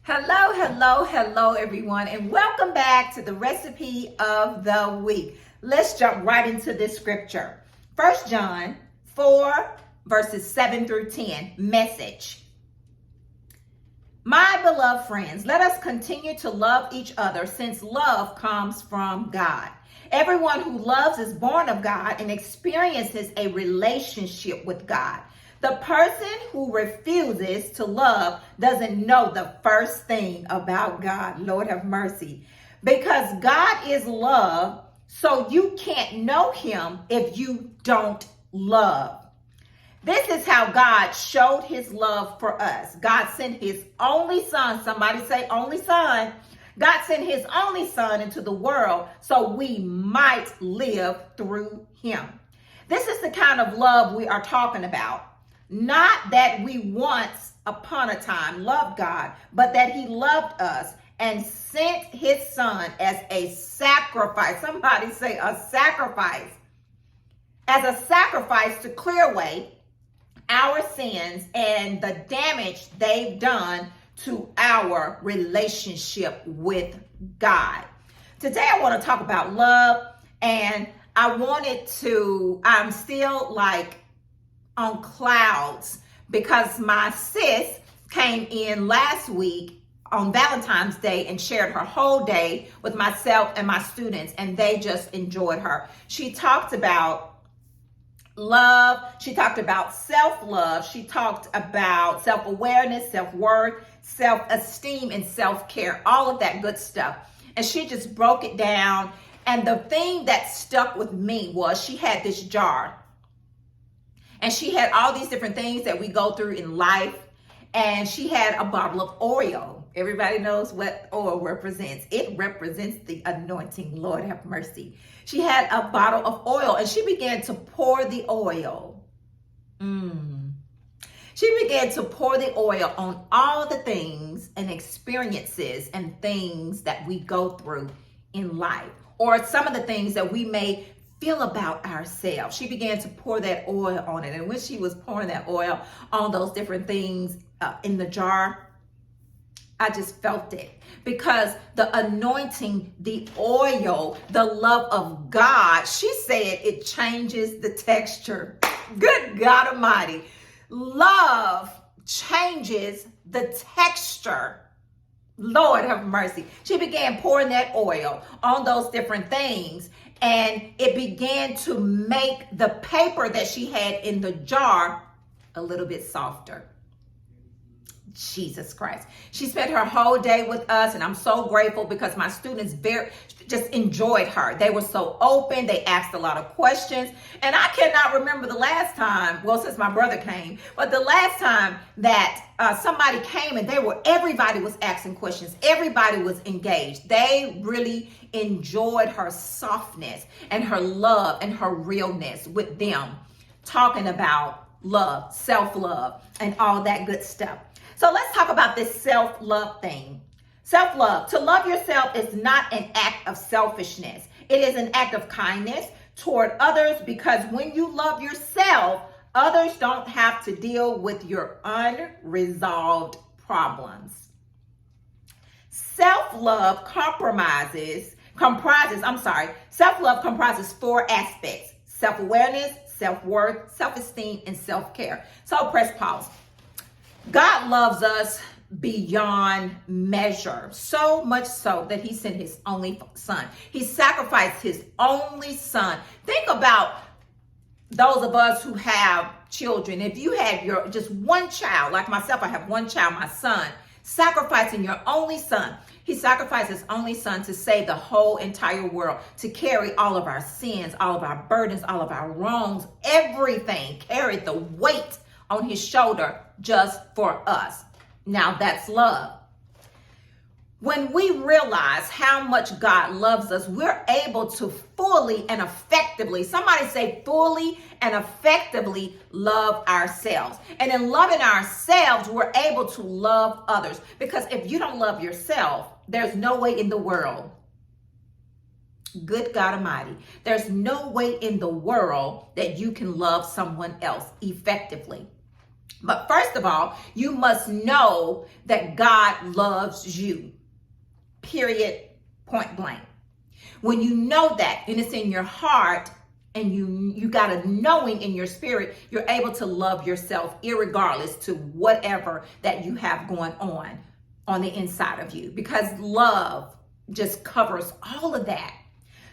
Hello, hello, hello, everyone, and welcome back to the recipe of the week. Let's jump right into this scripture. 1 John 4, verses 7 through 10, message. My beloved friends, let us continue to love each other since love comes from God. Everyone who loves is born of God and experiences a relationship with God. The person who refuses to love doesn't know the first thing about God. Lord have mercy. Because God is love, so you can't know him if you don't love. This is how God showed his love for us. God sent his only son. Somebody say only son. God sent his only son into the world so we might live through him. This is the kind of love we are talking about. Not that we once upon a time loved God, but that he loved us and sent his son as a sacrifice. Somebody say a sacrifice. As a sacrifice to clear away our sins and the damage they've done to our relationship with God. Today I want to talk about love, and I'm still like on clouds because my sis came in last week on Valentine's Day and shared her whole day with myself and my students, and they just enjoyed her. She talked about love. She talked about self-love. She talked about self-awareness, self-worth, self-esteem, and self-care, all of that good stuff. And she just broke it down. And the thing that stuck with me was she had this jar. And she had all these different things that we go through in life. And she had a bottle of oil. Everybody knows what oil represents. It represents the anointing. Lord have mercy. She had a bottle of oil and she began to pour the oil. She began to pour the oil on all the things and experiences and things that we go through in life, or some of the things that we may feel about ourselves. She began to pour that oil on it. And when she was pouring that oil on those different things in the jar, I just felt it, because the anointing, the oil, the love of God, she said it changes the texture. Good God Almighty. Love changes the texture. Lord have mercy. She began pouring that oil on those different things, and it began to make the paper that she had in the jar a little bit softer. Jesus Christ. She spent her whole day with us, and I'm so grateful because my students just enjoyed her. They were so open. They asked a lot of questions, and I cannot remember the last time, well, since my brother came, but the last time that somebody came and everybody was asking questions. Everybody was engaged. They really enjoyed her softness and her love and her realness with them, talking about love, self-love, and all that good stuff. So let's talk about this self-love thing. Self-love. To love yourself is not an act of selfishness. It is an act of kindness toward others, because when you love yourself, others don't have to deal with your unresolved problems. Self-love comprises four aspects: self-awareness, self-worth, self-esteem, and self-care. So press pause. God loves us beyond measure, so much so that he sent his only son. He sacrificed his only son. Think about those of us who have children. If you had just one child, like myself, I have one child, my son, sacrificing your only son. He sacrificed his only son to save the whole entire world, to carry all of our sins, all of our burdens, all of our wrongs, everything, carried the weight on his shoulder just for us. Now that's love. When we realize how much God loves us, we're able to fully and effectively, somebody say fully and effectively, love ourselves. And in loving ourselves, we're able to love others. Because if you don't love yourself, there's no way in the world, good God Almighty, there's no way in the world that you can love someone else effectively. But first of all, you must know that God loves you. Period. Point blank. When you know that and it's in your heart and you got a knowing in your spirit, you're able to love yourself irregardless to whatever that you have going on the inside of you, because love just covers all of that.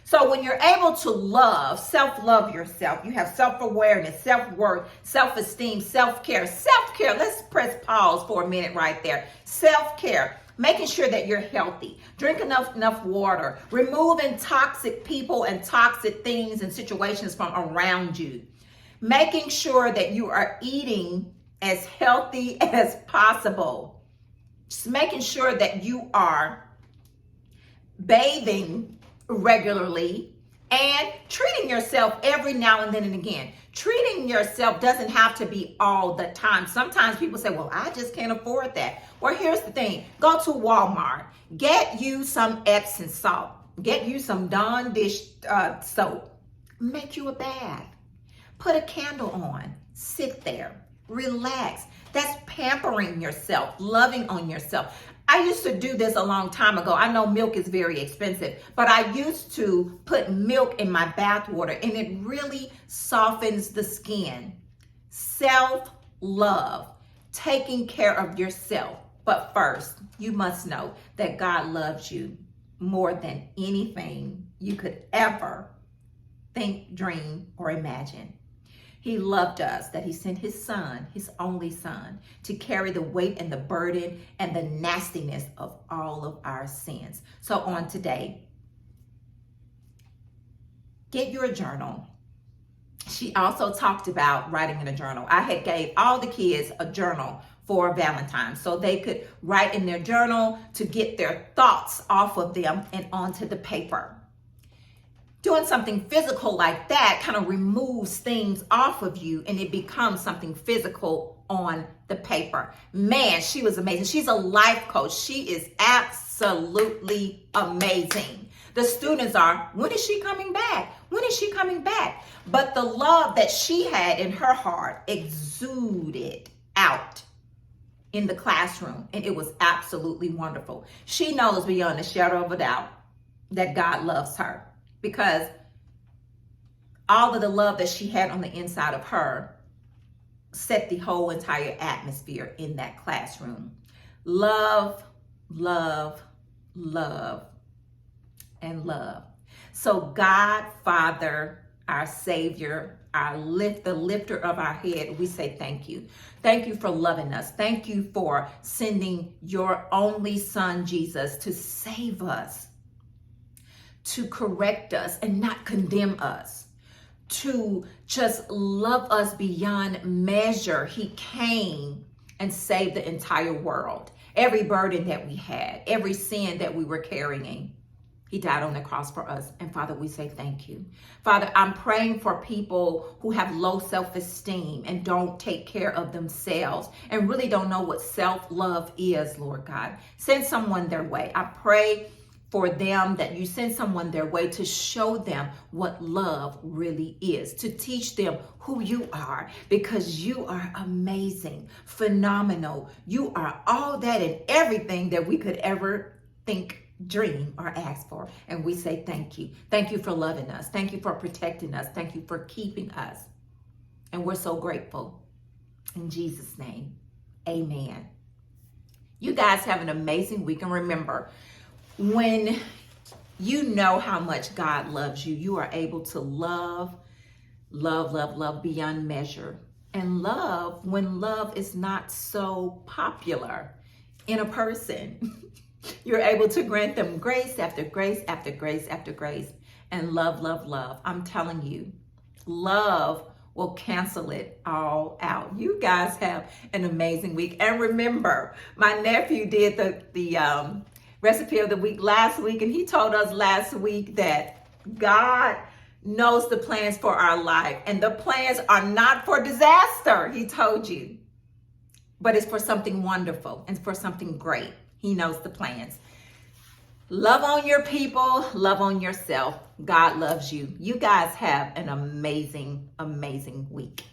So when you're able to love, self-love yourself, you have self-awareness, self-worth, self-esteem, self-care. Self-care, let's press pause for a minute right there. Self-care, making sure that you're healthy, drink enough water, removing toxic people and toxic things and situations from around you, making sure that you are eating as healthy as possible, just making sure that you are bathing regularly and treating yourself every now and then and again. Treating yourself doesn't have to be all the time. Sometimes people say, well, I just can't afford that. Well, here's the thing. Go to Walmart. Get you some Epsom salt. Get you some Dawn dish soap. Make you a bath. Put a candle on. Sit there. Relax. That's pampering yourself, loving on yourself. I used to do this a long time ago. I know milk is very expensive, but I used to put milk in my bath water and it really softens the skin. Self-love, taking care of yourself. But first, you must know that God loves you more than anything you could ever think, dream, or imagine. He loved us, that he sent his son, his only son, to carry the weight and the burden and the nastiness of all of our sins. So on today, get your journal. She also talked about writing in a journal. I had gave all the kids a journal for Valentine's so they could write in their journal to get their thoughts off of them and onto the paper. Doing something physical like that kind of removes things off of you and it becomes something physical on the paper. Man, she was amazing. She's a life coach. She is absolutely amazing. The students are, when is she coming back? When is she coming back? But the love that she had in her heart exuded out in the classroom, and it was absolutely wonderful. She knows beyond a shadow of a doubt that God loves her, because all of the love that she had on the inside of her set the whole entire atmosphere in that classroom. Love, love, love, and love. So God, Father, our Savior, the lifter of our head, we say thank you. Thank you for loving us. Thank you for sending your only son, Jesus, to save us, to correct us and not condemn us, to just love us beyond measure. He came and saved the entire world. Every burden that we had, every sin that we were carrying, he died on the cross for us. And Father, we say thank you. Father, I'm praying for people who have low self-esteem and don't take care of themselves and really don't know what self-love is, Lord God. Send someone their way. I pray for them that you send someone their way to show them what love really is, to teach them who you are, because you are amazing, phenomenal. You are all that and everything that we could ever think, dream, or ask for. And we say thank you. Thank you for loving us. Thank you for protecting us. Thank you for keeping us. And we're so grateful. In Jesus' name, amen. You guys have an amazing week. And remember, when you know how much God loves you, you are able to love, love, love, love beyond measure. And love when love is not so popular in a person. You're able to grant them grace after grace after grace after grace. And love, love, love. I'm telling you, love will cancel it all out. You guys have an amazing week. And remember, my nephew did the recipe of the week last week, and he told us last week that God knows the plans for our life, and the plans are not for disaster, he told you, but it's for something wonderful and for something great. He knows the plans. Love on your people, love on yourself. God loves you. You guys have an amazing, amazing week.